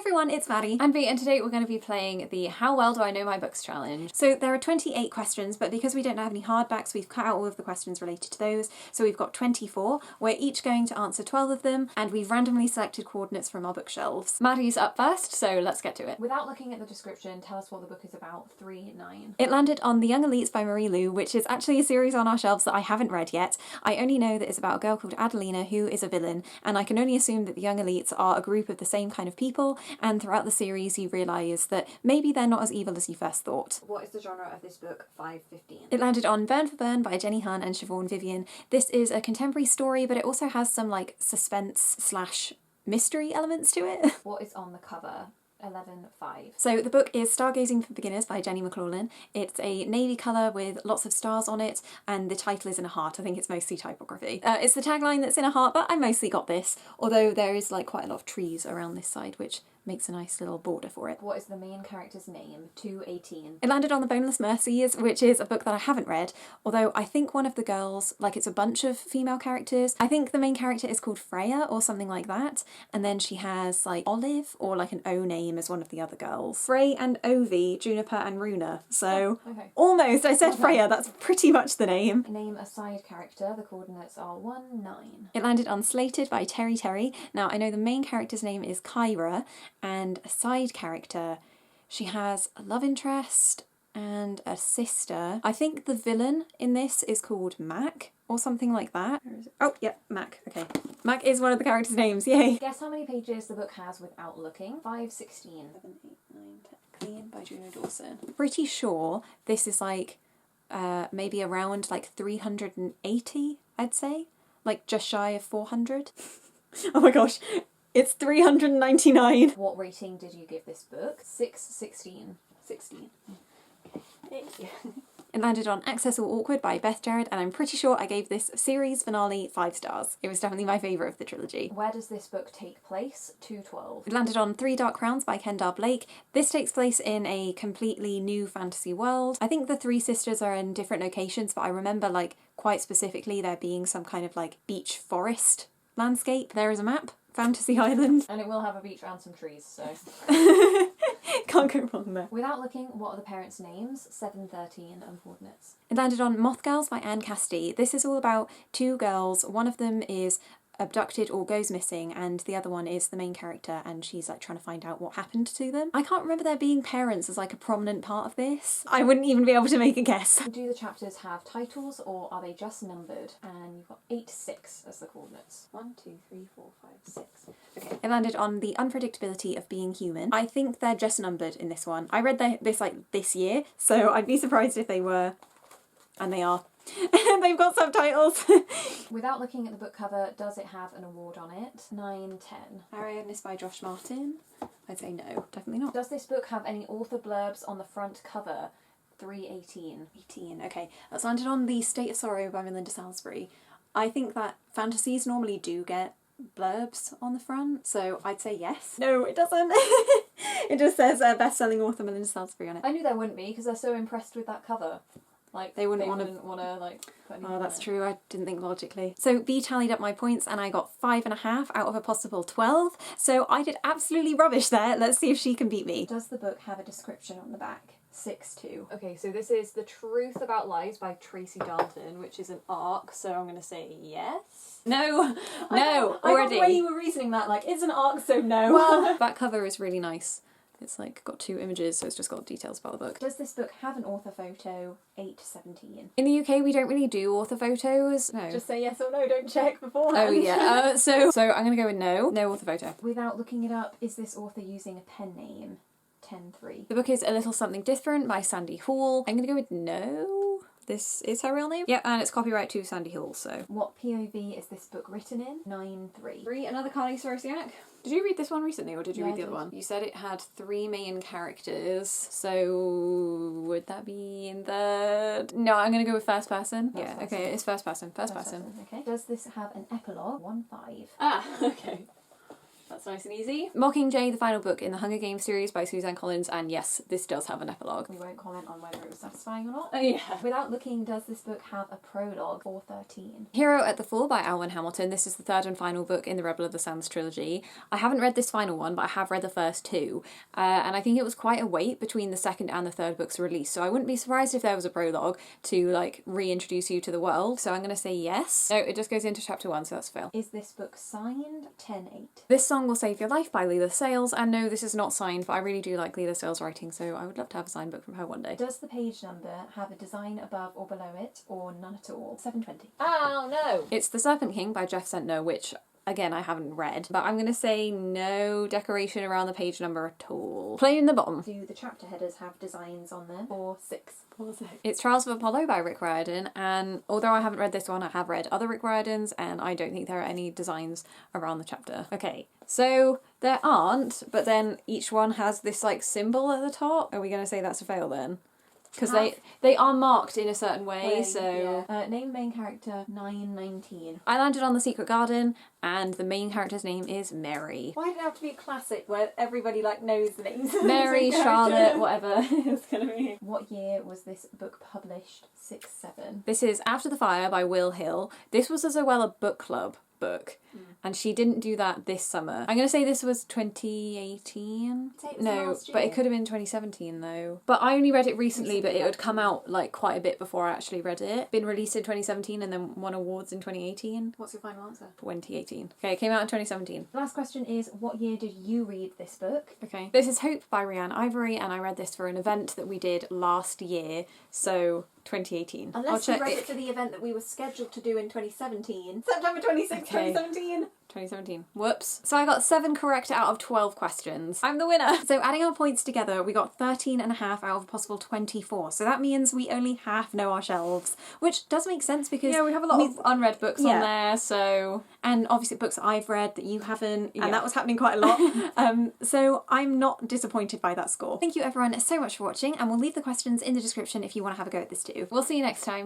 everyone, it's Maddie and V, and today we're going to be playing the How Well Do I Know My Books challenge. So there are 28 questions, but because we don't have any hardbacks, we've cut out all of the questions related to those. So we've got 24. We're each going to answer 12 of them, and we've randomly selected coordinates from our bookshelves. Maddie's up first, so let's get to it. Without looking at the description, tell us what the book is about. 3-9. It landed on The Young Elites by Marie Lu, which is actually a series on our shelves that I haven't read yet. I only know that it's about a girl called Adelina who is a villain, and I can only assume that the Young Elites are a group of the same kind of people, and throughout the series you realise that maybe they're not as evil as you first thought. What is the genre of this book? 5-15. It landed on Burn for Burn by Jenny Han and Siobhan Vivian. This is a contemporary story, but it also has some like suspense / mystery elements to it. What is on the cover? 11-5. So the book is Stargazing for Beginners by Jenny McLaughlin. It's a navy colour with lots of stars on it, and the title is in a heart. I think it's mostly typography. It's the tagline that's in a heart, but I mostly got this, although there is like quite a lot of trees around this side, which makes a nice little border for it. What is the main character's name? 2-18. It landed on The Boneless Mercies, which is a book that I haven't read, although I think one of the girls, like it's a bunch of female characters. I think the main character is called Freya or something like that, and then she has like Olive or like an O name as one of the other girls. Frey and Ovi, Juniper and Runa. So almost, I said Freya, that's pretty much the name. Name a side character. The coordinates are 1-9. It landed on Slated by Terry Terry. Now I know the main character's name is Kyra, and a side character, she has a love interest and a sister. I think the villain in this is called Mac or something like that. Where is it? Oh, yeah, Mac. Okay. Mac is one of the characters' names, yay! Guess how many pages the book has without looking? 5-16. 7, 8, 9, 10. Clean by Juno Dawson. Pretty sure this is like maybe around like 380, I'd say. Like just shy of 400. Oh my gosh. It's 399. What rating did you give this book? 6-16. 16. Thank you. It landed on Access or Awkward by Beth Jarrett, and I'm pretty sure I gave this series finale 5 stars. It was definitely my favourite of the trilogy. Where does this book take place? 2-12. It landed on 3 Dark Crowns by Kendall Blake. This takes place in a completely new fantasy world. I think the 3 sisters are in different locations, but I remember like quite specifically there being some kind of like beach forest landscape. There is a map. Fantasy Island. And it will have a beach and some trees, so... Can't go wrong there. Without looking, what are the parents' names? 7-13 and coordinates. It landed on Moth Girls by Anne Castee. This is all about 2 girls. One of them is abducted or goes missing, and the other one is the main character, and she's like trying to find out what happened to them. I can't remember there being parents as like a prominent part of this. I wouldn't even be able to make a guess. Do the chapters have titles or are they just numbered? And you've got 8-6 as the coordinates. 1, 2, 3, 4, 5, 6. Okay. It landed on The Unpredictability of Being Human. I think they're just numbered in this one. I read this like this year, so I'd be surprised if they were, and they are. They've got subtitles. Without looking at the book cover, does it have an award on it? 9-10. Ariadne by Josh Martin. I'd say no, definitely not. Does this book have any author blurbs on the front cover? 3-18. 18, okay. That's landed on The State of Sorrow by Melinda Salisbury. I think that fantasies normally do get blurbs on the front, so I'd say yes. No, it doesn't. It just says best-selling author Melinda Salisbury on it. I knew there wouldn't be because they're so impressed with that cover. Like, they wouldn't want to like put anything. Oh, that's true. I didn't think logically. So B tallied up my points and I got 5.5 out of a possible 12. So I did absolutely rubbish there. Let's see if she can beat me. Does the book have a description on the back? 6-2. Okay, so this is The Truth About Lies by Tracy Dalton, which is an arc, so I'm going to say yes. No, no, already. I got the way you were reasoning that, like, it's an arc, so no. Well, that cover is really nice. It's like got 2 images, so it's just got details about the book. Does this book have an author photo? 8-17. In the UK, we don't really do author photos. No. Just say yes or no, don't check beforehand. Oh yeah, so I'm gonna go with no. No author photo. Without looking it up, is this author using a pen name? 10-3. The book is A Little Something Different by Sandy Hall. I'm gonna go with no. This is her real name? Yep, and it's copyright to Sandy Hall, so. What POV is this book written in? 9-3. 3, another Carly Sorosiak. Did you read this one recently, or did you read the other one? You said it had 3 main characters, so would that be in the... No, I'm gonna go with first person. First person. Okay, it's first person. First person. Okay. Does this have an epilogue? 1-5. Ah, okay. That's nice and easy. Mockingjay, the final book in the Hunger Games series by Suzanne Collins, and yes, this does have an epilogue. We won't comment on whether it was satisfying or not. Oh yeah. Without looking, does this book have a prologue? 413. Hero at the Fall by Alwyn Hamilton. This is the third and final book in the Rebel of the Sands trilogy. I haven't read this final one, but I have read the first two, and I think it was quite a wait between the second and the third book's release, so I wouldn't be surprised if there was a prologue to like reintroduce you to the world, so I'm going to say yes. No, it just goes into chapter 1, so that's a fail. Is this book signed? 10-8. This Song Will Save Your Life by Leela Sales, and no, this is not signed, but I really do like Leela Sales writing, so I would love to have a signed book from her one day. Does the page number have a design above or below it, or none at all? 720. Oh no! It's The Serpent King by Jeff Sentner, which again, I haven't read, but I'm going to say no decoration around the page number at all. Plain in the bottom. Do the chapter headers have designs on them? 4-6. It's Trials of Apollo by Rick Riordan, and although I haven't read this one, I have read other Rick Riordans, and I don't think there are any designs around the chapter. Okay, so there aren't, but then each one has this like symbol at the top. Are we going to say that's a fail then? Because they are marked in a certain way, so... Yeah. Name main character 919. I landed on The Secret Garden, and the main character's name is Mary. Why did it have to be a classic where everybody like knows the names? Mary, Charlotte, whatever it's gonna be. What year was this book published? 6-7. This is After the Fire by Will Hill. This was a Zoella book club book, and she didn't do that this summer. I'm gonna say this was 2018. No, but it could have been 2017 though. But I only read it recently, but it had come out like quite a bit before I actually read it. Been released in 2017 and then won awards in 2018. What's your final answer? 2018. Okay, it came out in 2017. The last question is, what year did you read this book? Okay. This is Hope by Rianne Ivory, and I read this for an event that we did last year, so 2018. Unless you read it for the event that we were scheduled to do in 2017. September 26th, 2017. 2017. Whoops. So I got 7 correct out of 12 questions. I'm the winner! So adding our points together, we got 13.5 out of a possible 24. So that means we only half know our shelves, which does make sense because... Yeah, we have a lot of unread books on there, so... And obviously books that I've read that you haven't, and that was happening quite a lot. So I'm not disappointed by that score. Thank you everyone so much for watching, and we'll leave the questions in the description if you want to have a go at this too. We'll see you next time.